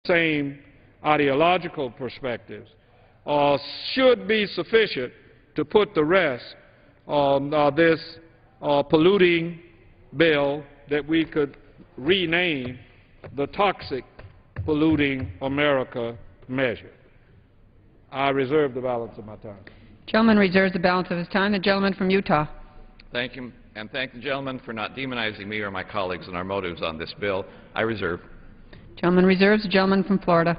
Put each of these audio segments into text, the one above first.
same ideological perspectives, should be sufficient to put the rest on this polluting bill that we could rename the Toxic Polluting America measure. I reserve the balance of my time. Gentleman reserves the balance of his time. The gentleman from Utah. Thank you, and thank the gentleman for not demonizing me or my colleagues and our motives on this bill. I reserve. Gentleman reserves. The gentleman from Florida.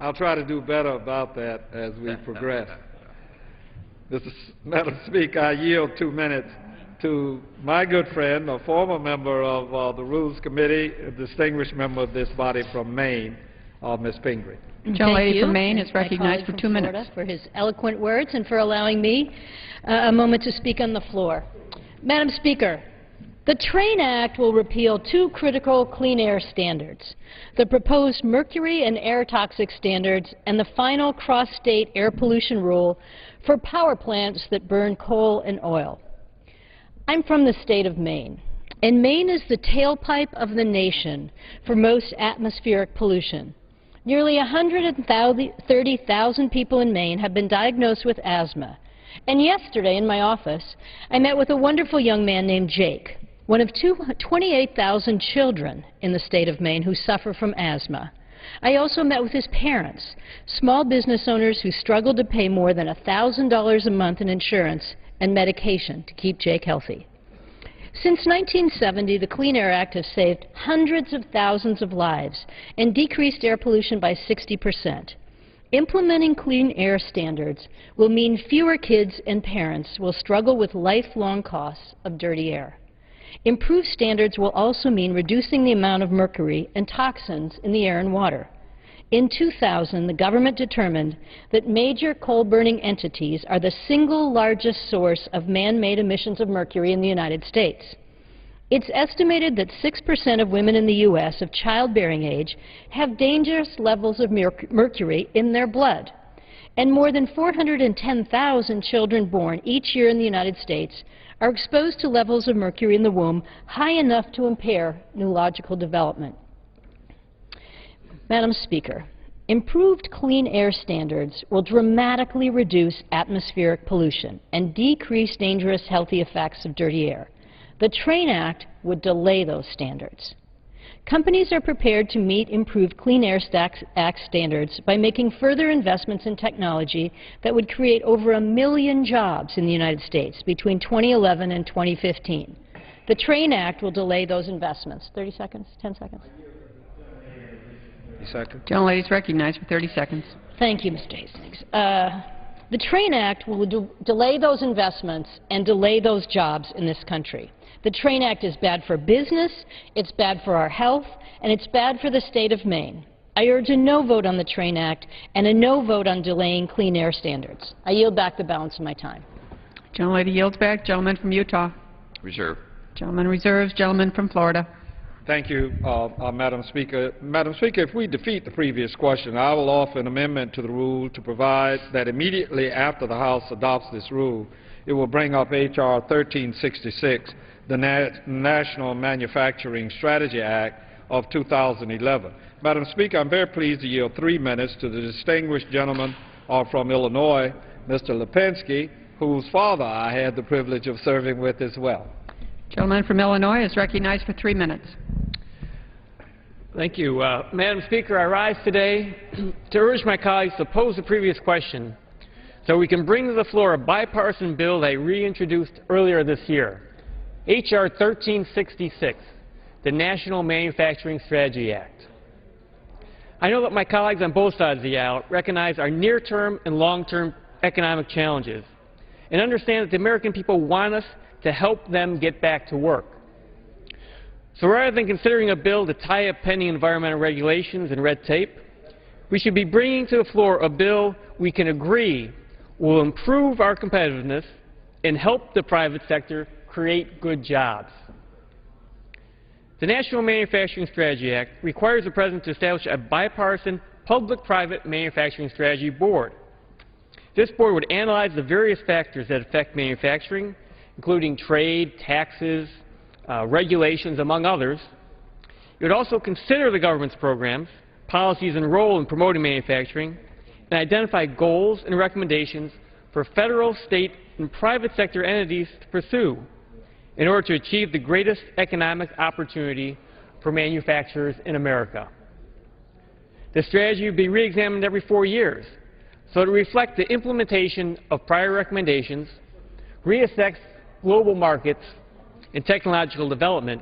I'll try to do better about that as we progress. Madam Speaker, I yield 2 minutes to my good friend, a former member of the Rules Committee, a distinguished member of this body from Maine, Ms. Pingree. Gentlelady from Maine is recognized for 2 minutes. For his eloquent words and for allowing me a moment to speak on the floor. Madam Speaker, the TRAIN Act will repeal 2 critical clean air standards, the proposed mercury and air toxic standards and the final cross-state air pollution rule for power plants that burn coal and oil. I'm from the state of Maine, and Maine is the tailpipe of the nation for most atmospheric pollution. Nearly 130,000 people in Maine have been diagnosed with asthma, and yesterday in my office I met with a wonderful young man named Jake, one of 28,000 children in the state of Maine who suffer from asthma. I also met with his parents, small business owners who struggle to pay more than $1,000 a month in insurance and medication to keep Jake healthy. Since 1970, the Clean Air Act has saved hundreds of thousands of lives and decreased air pollution by 60%. Implementing clean air standards will mean fewer kids and parents will struggle with lifelong costs of dirty air. Improved standards will also mean reducing the amount of mercury and toxins in the air and water. In 2000, the government determined that major coal-burning entities are the single largest source of man-made emissions of mercury in the United States. It's estimated that 6% of women in the U.S. of childbearing age have dangerous levels of mercury in their blood, and more than 410,000 children born each year in the United States are exposed to levels of mercury in the womb high enough to impair neurological development. Madam Speaker, improved clean air standards will dramatically reduce atmospheric pollution and decrease dangerous health effects of dirty air. The TRAIN Act would delay those standards. Companies are prepared to meet improved Clean Air Act standards by making further investments in technology that would create over 1 million jobs in the United States between 2011 and 2015. The TRAIN Act will delay those investments. 30 seconds? 10 seconds? Gentlelady is recognized for 30 seconds. Thank you, Mr. Hastings. The TRAIN Act will delay those investments and delay those jobs in this country. The TRAIN Act is bad for business, it's bad for our health, and it's bad for the state of Maine. I urge a no vote on the TRAIN Act and a no vote on delaying clean air standards. I yield back the balance of my time. Gentlelady yields back. Gentleman from Utah. Reserve. Gentleman reserves. Gentleman from Florida. Thank you, Madam Speaker. Madam Speaker, if we defeat the previous question, I will offer an amendment to the rule to provide that immediately after the House adopts this rule, it will bring up H.R. 1366, the National Manufacturing Strategy Act of 2011. Madam Speaker, I'm very pleased to yield 3 minutes to the distinguished gentleman from Illinois, Mr. Lipinski, whose father I had the privilege of serving with as well. Gentleman from Illinois is recognized for 3 minutes. Thank you. Madam Speaker, I rise today to urge my colleagues to oppose the previous question so we can bring to the floor a bipartisan bill they reintroduced earlier this year, H.R. 1366, the National Manufacturing Strategy Act. I know that my colleagues on both sides of the aisle recognize our near-term and long-term economic challenges and understand that the American people want us to help them get back to work. So rather than considering a bill to tie up pending environmental regulations and red tape, we should be bringing to the floor a bill we can agree will improve our competitiveness and help the private sector create good jobs. The National Manufacturing Strategy Act requires the President to establish a bipartisan public-private manufacturing strategy board. This board would analyze the various factors that affect manufacturing, including trade, taxes, regulations, among others. It would also consider the government's programs, policies and role in promoting manufacturing, and identify goals and recommendations for federal, state, and private sector entities to pursue in order to achieve the greatest economic opportunity for manufacturers in America. The strategy will be re-examined every 4 years, so to reflect the implementation of prior recommendations, reassess global markets and technological development,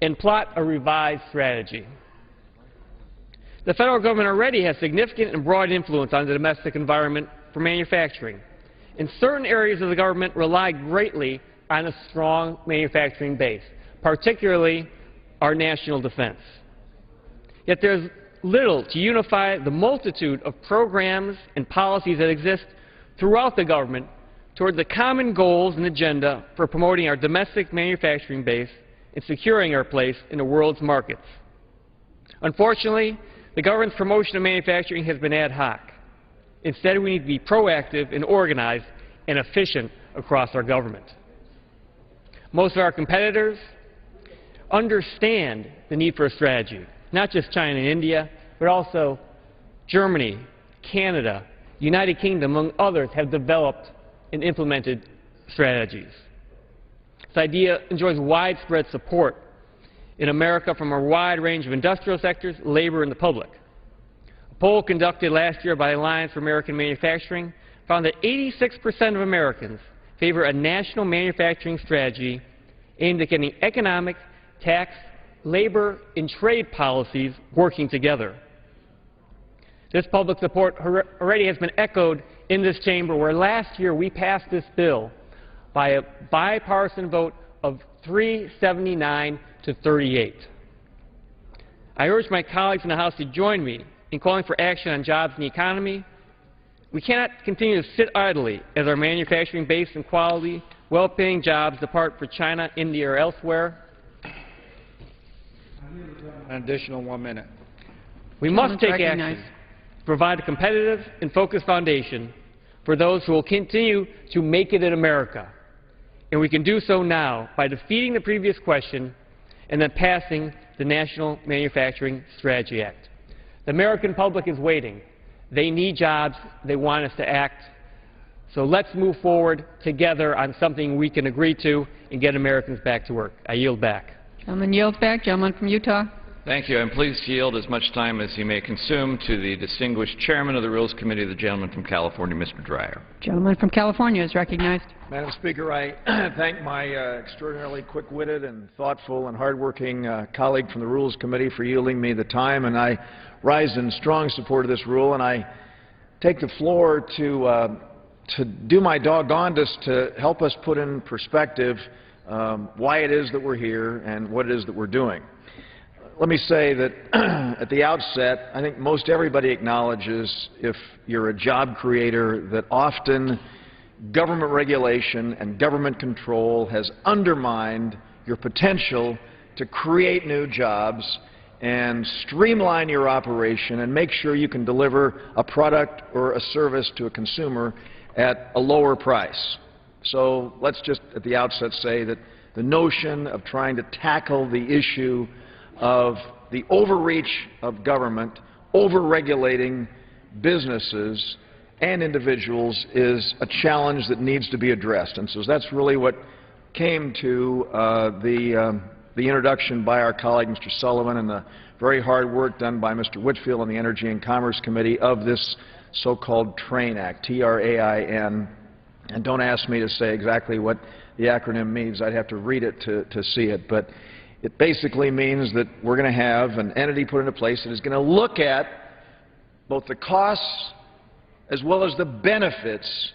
and plot a revised strategy. The federal government already has significant and broad influence on the domestic environment for manufacturing, and certain areas of the government rely greatly on a strong manufacturing base, particularly our national defense. Yet there's little to unify the multitude of programs and policies that exist throughout the government toward the common goals and agenda for promoting our domestic manufacturing base and securing our place in the world's markets. Unfortunately, the government's promotion of manufacturing has been ad hoc. Instead, we need to be proactive and organized and efficient across our government. Most of our competitors understand the need for a strategy. Not just China and India, but also Germany, Canada, United Kingdom, among others, have developed and implemented strategies. This idea enjoys widespread support in America from a wide range of industrial sectors, labor, and the public. A poll conducted last year by the Alliance for American Manufacturing found that 86% of Americans favor a national manufacturing strategy aimed at getting economic, tax, labor, and trade policies working together. This public support already has been echoed in this chamber, where last year we passed this bill by a bipartisan vote of 379 to 38. I urge my colleagues in the House to join me in calling for action on jobs and the economy. We cannot continue to sit idly as our manufacturing base and quality, well-paying jobs depart for China, India, or elsewhere. An additional 1 minute. We must take action to provide a competitive and focused foundation for those who will continue to make it in America. And we can do so now by defeating the previous question and then passing the National Manufacturing Strategy Act. The American public is waiting. They need jobs. They want us to act. So let's move forward together on something we can agree to and get Americans back to work. I yield back. Gentleman yields back. Gentleman from Utah. Thank you. I'm pleased to yield as much time as you may consume to the distinguished chairman of the Rules Committee, the gentleman from California, Mr. Dreyer. Gentleman from California is recognized. Madam Speaker, I thank my extraordinarily quick-witted and thoughtful and hardworking colleague from the Rules Committee for yielding me the time, and I rise in strong support of this rule, and I take the floor to do my doggonedest to help us put in perspective why it is that we're here and what it is that we're doing. Let me say that at the outset, I think most everybody acknowledges, if you're a job creator, that often government regulation and government control has undermined your potential to create new jobs and streamline your operation and make sure you can deliver a product or a service to a consumer at a lower price. So let's just at the outset say that the notion of trying to tackle the issue of the overreach of government, over-regulating businesses and individuals is a challenge that needs to be addressed. And so that's really what came to the introduction by our colleague, Mr. Sullivan, and the very hard work done by Mr. Whitfield on the Energy and Commerce Committee of this so-called TRAIN Act, T-R-A-I-N. And don't ask me to say exactly what the acronym means. I'd have to read it to see it. But it basically means that we're going to have an entity put into place that is going to look at both the costs as well as the benefits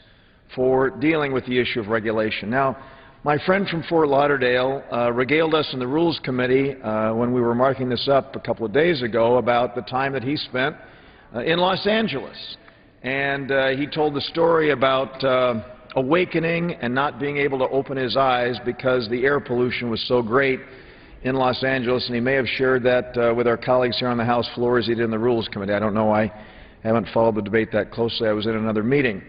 for dealing with the issue of regulation. Now, my friend from Fort Lauderdale regaled us in the Rules Committee when we were marking this up a couple of days ago about the time that he spent in Los Angeles. And he told the story about awakening and not being able to open his eyes because the air pollution was so great in Los Angeles, and he may have shared that with our colleagues here on the House floor as he did in the Rules Committee. I don't know. I haven't followed the debate that closely. I was in another meeting.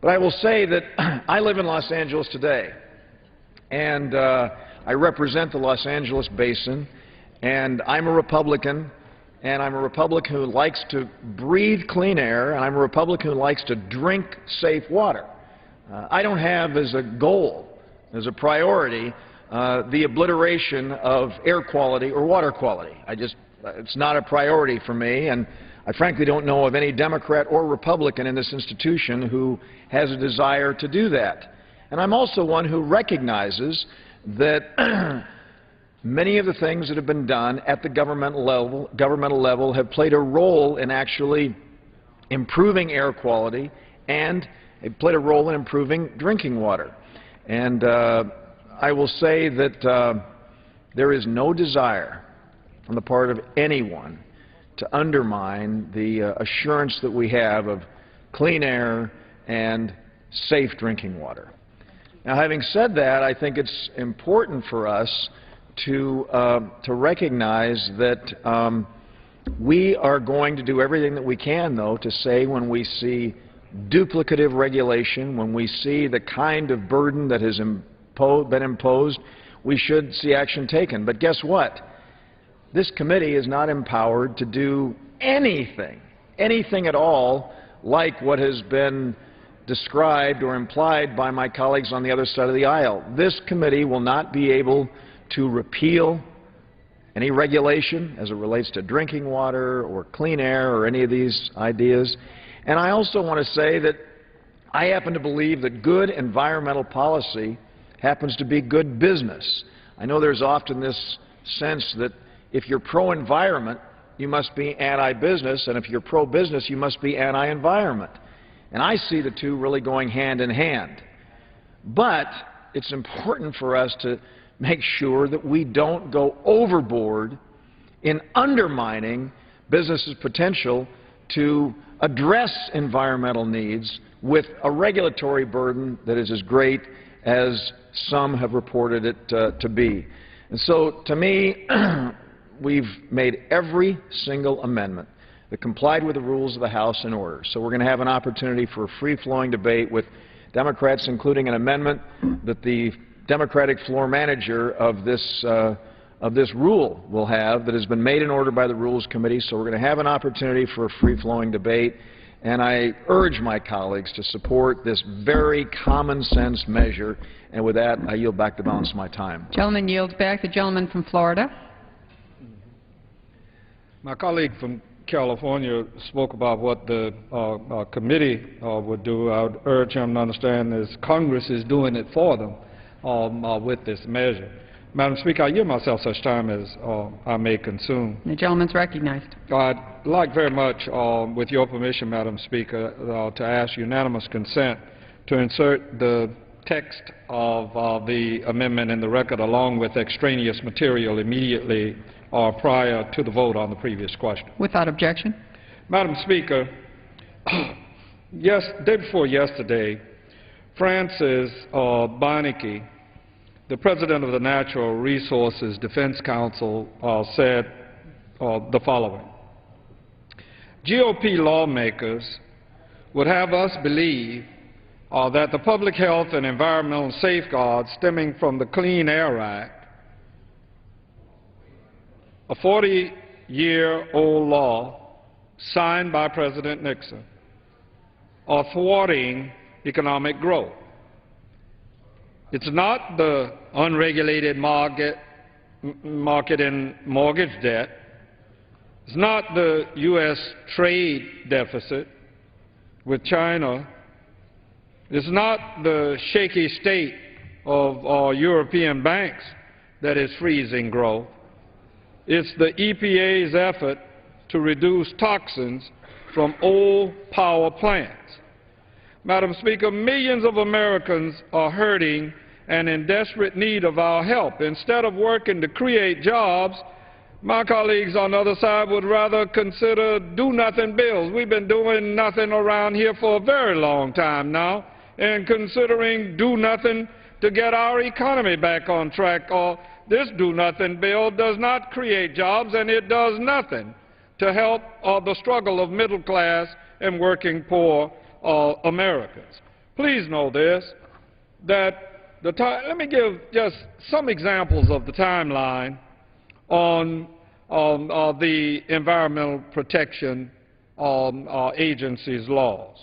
But I will say that I live in Los Angeles today, and I represent the Los Angeles Basin, and I'm a Republican, and I'm a Republican who likes to breathe clean air, and I'm a Republican who likes to drink safe water. I don't have as a goal, as a priority, the obliteration of air quality or water quality. It's not a priority for me, and I frankly don't know of any Democrat or Republican in this institution who has a desire to do that. And I'm also one who recognizes that many of the things that have been done at the governmental level have played a role in actually improving air quality, and it played a role in improving drinking water. And I will say that there is no desire on the part of anyone to undermine the assurance that we have of clean air and safe drinking water. Now, having said that, I think it's important for us to recognize that we are going to do everything that we can, though, to say when we see duplicative regulation, when we see the kind of burden that has been imposed, we should see action taken. But guess what? This committee is not empowered to do anything at all like what has been described or implied by my colleagues on the other side of the aisle. This committee will not be able to repeal any regulation as it relates to drinking water or clean air or any of these ideas. And I also want to say that I happen to believe that good environmental policy happens to be good business. I know there's often this sense that if you're pro-environment, you must be anti-business, and if you're pro-business, you must be anti-environment. And I see the two really going hand in hand. But it's important for us to make sure that we don't go overboard in undermining business's potential to address environmental needs with a regulatory burden that is as great as some have reported it to be. And so, to me, we've made every single amendment that complied with the rules of the House in order. So we're going to have an opportunity for a free-flowing debate with Democrats, including an amendment that the Democratic floor manager of this rule will have that has been made in order by the Rules Committee. So we're going to have an opportunity for a free-flowing debate, and I urge my colleagues to support this very common-sense measure. And with that, I yield back the balance of my time. Gentleman yields back. The gentleman from Florida. My colleague from California spoke about what the committee would do. I would urge him to understand is Congress is doing it for them with this measure. Madam Speaker, I yield myself such time as I may consume. The gentleman's recognized. I'd like very much, with your permission, Madam Speaker, to ask unanimous consent to insert the text of the amendment in the record along with extraneous material immediately prior to the vote on the previous question. Without objection. Madam Speaker, day before yesterday, Francis Beinecke, the president of the Natural Resources Defense Council, said the following: GOP lawmakers would have us believe that the public health and environmental safeguards stemming from the Clean Air Act, a 40-year-old law signed by President Nixon, are thwarting economic growth. It's not the unregulated market in mortgage debt. It's not the U.S. trade deficit with China. It's not the shaky state of our European banks that is freezing growth. It's the EPA's effort to reduce toxins from old power plants. Madam Speaker, millions of Americans are hurting and in desperate need of our help. Instead of working to create jobs, my colleagues on the other side would rather consider do-nothing bills. We've been doing nothing around here for a very long time now, and considering do-nothing to get our economy back on track. This do-nothing bill does not create jobs, and it does nothing to help the struggle of middle-class and working poor Americans. Please know this, that let me give just some examples of the timeline on the Environmental Protection Agency's laws,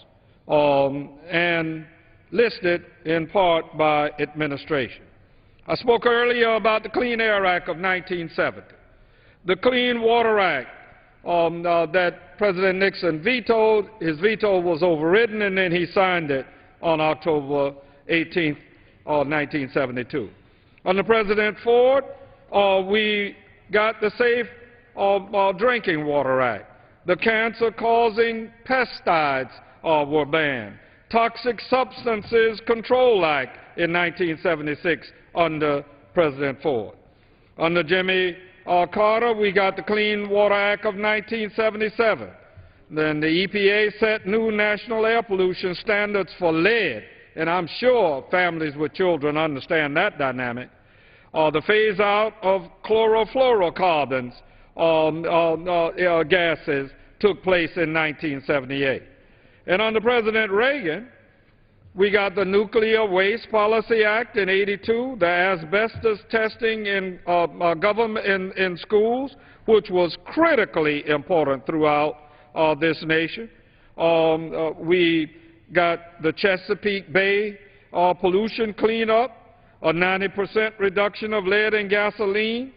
and listed in part by administration. I spoke earlier about the Clean Air Act of 1970, the Clean Water Act that President Nixon vetoed. His veto was overridden, and then he signed it on October 18, 1972. Under President Ford, we got the Safe Drinking Water Act. The cancer-causing pesticides were banned. Toxic Substances Control Act in 1976 under President Ford. Under Jimmy Carter, we got the Clean Water Act of 1977. Then the EPA set new national air pollution standards for lead, and I'm sure families with children understand that dynamic. The phase-out of chlorofluorocarbons gases took place in 1978. And under President Reagan, we got the Nuclear Waste Policy Act in '82, the asbestos testing in government in schools, which was critically important throughout this nation. We got the Chesapeake Bay pollution cleanup, a 90% reduction of lead in gasoline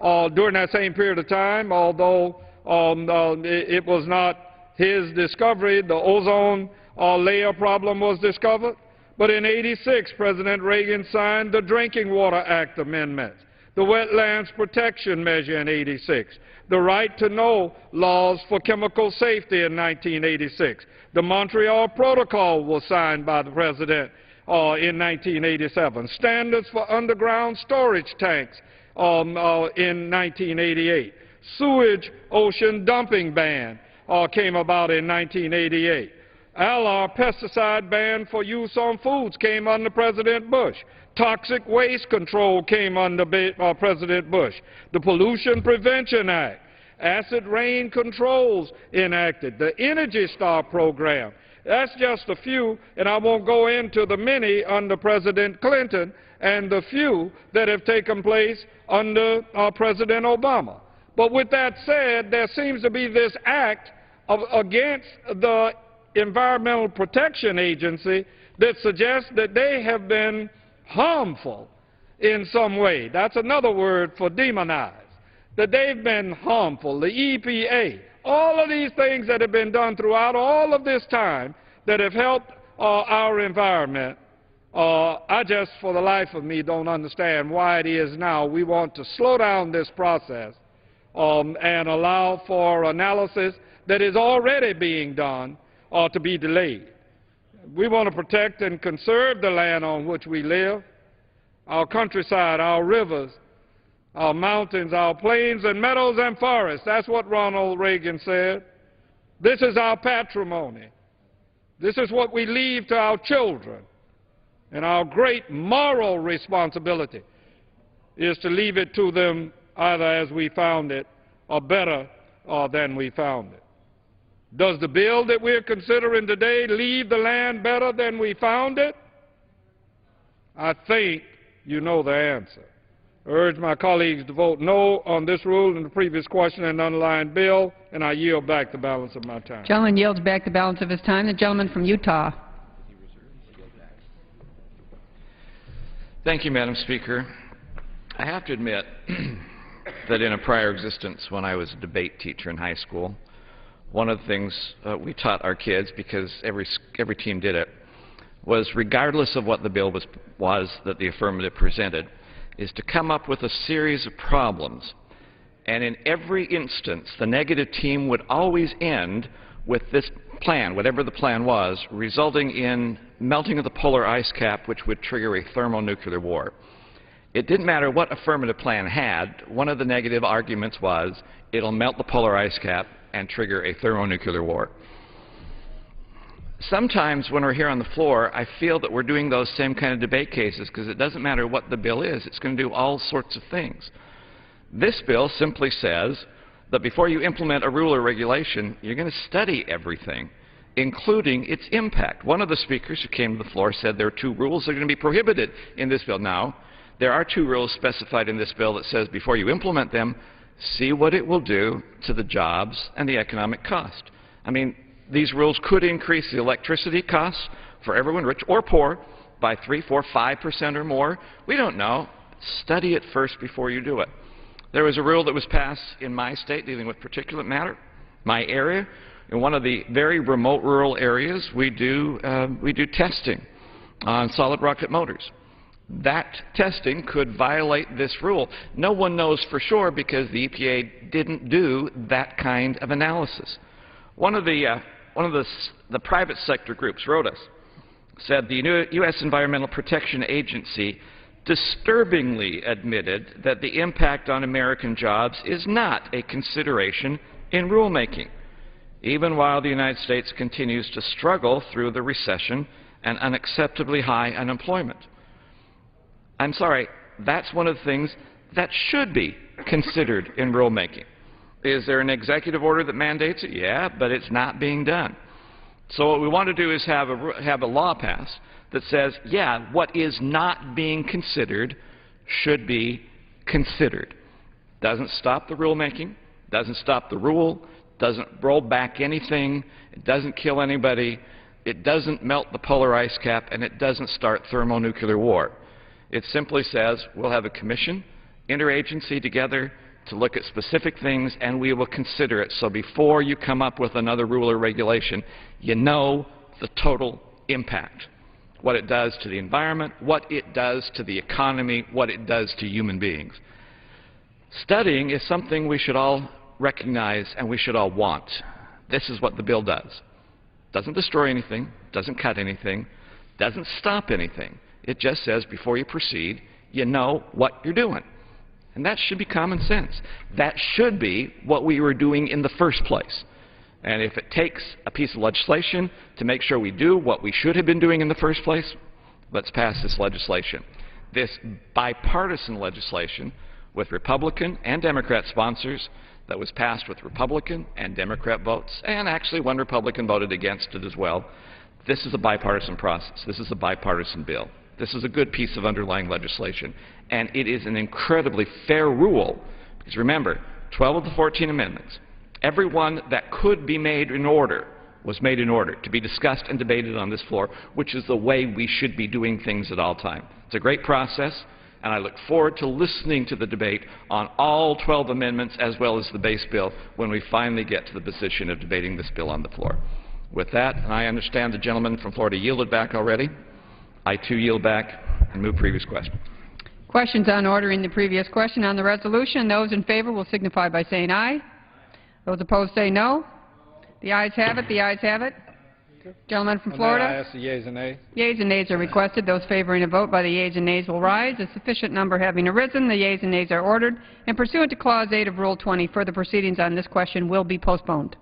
during that same period of time, although it was not his discovery. The ozone layer problem was discovered. But in '86, President Reagan signed the Drinking Water Act amendments, the Wetlands Protection Measure in '86, the Right to Know laws for chemical safety in 1986. The Montreal Protocol was signed by the President in 1987. Standards for underground storage tanks in 1988. Sewage ocean dumping ban came about in 1988. ALAR pesticide ban for use on foods came under President Bush. Toxic waste control came under President Bush. The Pollution Prevention Act, acid rain controls enacted, the Energy Star program. That's just a few, and I won't go into the many under President Clinton and the few that have taken place under President Obama. But with that said, there seems to be this act against the Environmental Protection Agency that suggests that they have been harmful in some way. That's another word for demonized, that they've been harmful. The EPA, all of these things that have been done throughout all of this time that have helped our environment, I just, for the life of me, don't understand why it is now we want to slow down this process and allow for analysis that is already being done to be delayed. We want to protect and conserve the land on which we live, our countryside, our rivers, our mountains, our plains and meadows and forests. That's what Ronald Reagan said. This is our patrimony. This is what we leave to our children. And our great moral responsibility is to leave it to them either as we found it or better than we found it. Does the bill that we're considering today leave the land better than we found it? I think you know the answer. I urge my colleagues to vote no on this rule and the previous question and underlying bill, and I yield back the balance of my time. Gentleman yields back the balance of his time. The gentleman from Utah. Thank you, Madam Speaker. I have to admit that in a prior existence, when I was a debate teacher in high school, one of the things we taught our kids, because every team did it, was regardless of what the bill was that the affirmative presented, is to come up with a series of problems. And in every instance, the negative team would always end with this plan, whatever the plan was, resulting in melting of the polar ice cap, which would trigger a thermonuclear war. It didn't matter what affirmative plan had. One of the negative arguments was it'll melt the polar ice cap and trigger a thermonuclear war. Sometimes when we're here on the floor, I feel that we're doing those same kind of debate cases because it doesn't matter what the bill is. It's going to do all sorts of things. This bill simply says that before you implement a rule or regulation, you're going to study everything, including its impact. One of the speakers who came to the floor said there are 2 rules that are going to be prohibited in this bill. Now, there are 2 rules specified in this bill that says before you implement them, see what it will do to the jobs and the economic cost. I mean, these rules could increase the electricity costs for everyone, rich or poor, by 3, 4, 5% or more. We don't know. Study it first before you do it. There was a rule that was passed in my state dealing with particulate matter, my area. In one of the very remote rural areas, we do testing on solid rocket motors. That testing could violate this rule. No one knows for sure because the EPA didn't do that kind of analysis. One of the private sector groups wrote us, said the U.S. Environmental Protection Agency disturbingly admitted that the impact on American jobs is not a consideration in rulemaking, even while the United States continues to struggle through the recession and unacceptably high unemployment. I'm sorry, that's one of the things that should be considered in rulemaking. Is there an executive order that mandates it? Yeah, but it's not being done. So what we want to do is have a law passed that says, yeah, what is not being considered should be considered. Doesn't stop the rulemaking, doesn't stop the rule, doesn't roll back anything, it doesn't kill anybody, it doesn't melt the polar ice cap, and it doesn't start thermonuclear war. It simply says we'll have a commission, interagency together to look at specific things, and we will consider it. So before you come up with another rule or regulation, you know the total impact, what it does to the environment, what it does to the economy, what it does to human beings. Studying is something we should all recognize and we should all want. This is what the bill does. Doesn't destroy anything, doesn't cut anything, doesn't stop anything. It just says before you proceed, you know what you're doing. And that should be common sense. That should be what we were doing in the first place. And if it takes a piece of legislation to make sure we do what we should have been doing in the first place, let's pass this legislation. This bipartisan legislation with Republican and Democrat sponsors that was passed with Republican and Democrat votes, and actually one Republican voted against it as well. This is a bipartisan process. This is a bipartisan bill. This is a good piece of underlying legislation. And it is an incredibly fair rule, because remember, 12 of the 14 amendments, every one that could be made in order was made in order to be discussed and debated on this floor, which is the way we should be doing things at all times. It's a great process, and I look forward to listening to the debate on all 12 amendments as well as the base bill when we finally get to the position of debating this bill on the floor. With that, and I understand the gentleman from Florida yielded back already, I too yield back and move previous question. Questions on ordering the previous question on the resolution. Those in favor will signify by saying aye. Those opposed say no. The ayes have it. The ayes have it. Gentleman from Florida. I ask the yeas and nays. Yeas and nays are requested. Those favoring a vote by the yeas and nays will rise. A sufficient number having arisen, the yeas and nays are ordered. And pursuant to Clause 8 of Rule 20, further proceedings on this question will be postponed.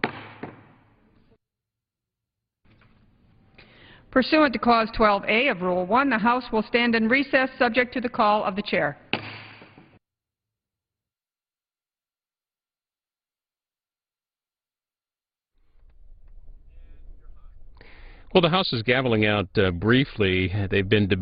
Pursuant to Clause 12A of Rule 1, the House will stand in recess subject to the call of the Chair. Well, the House is gaveling out briefly. They've been debating